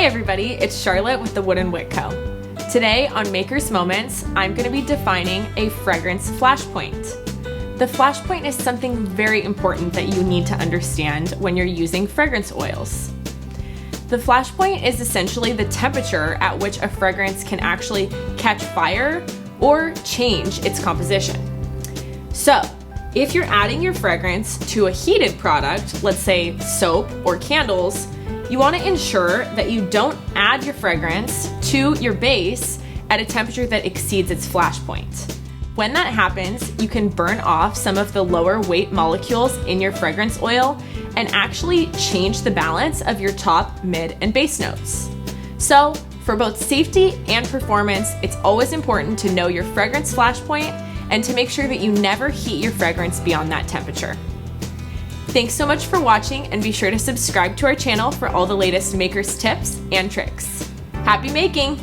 everybody, it's Charlotte with the Wooden Wick Co. Today on Maker's Moments, I'm going to be defining a fragrance flashpoint. The flashpoint is something very important that you need to understand when you're using fragrance oils. The flashpoint is essentially the temperature at which a fragrance can actually catch fire or change its composition. So, if you're adding your fragrance to a heated product, let's say soap or candles, you want to ensure that you don't add your fragrance to your base at a temperature that exceeds its flashpoint. When that happens, you can burn off some of the lower weight molecules in your fragrance oil and actually change the balance of your top, mid, and base notes. So, for both safety and performance, it's always important to know your fragrance flashpoint and to make sure that you never heat your fragrance beyond that temperature. Thanks so much for watching, and be sure to subscribe to our channel for all the latest Makers tips and tricks. Happy making!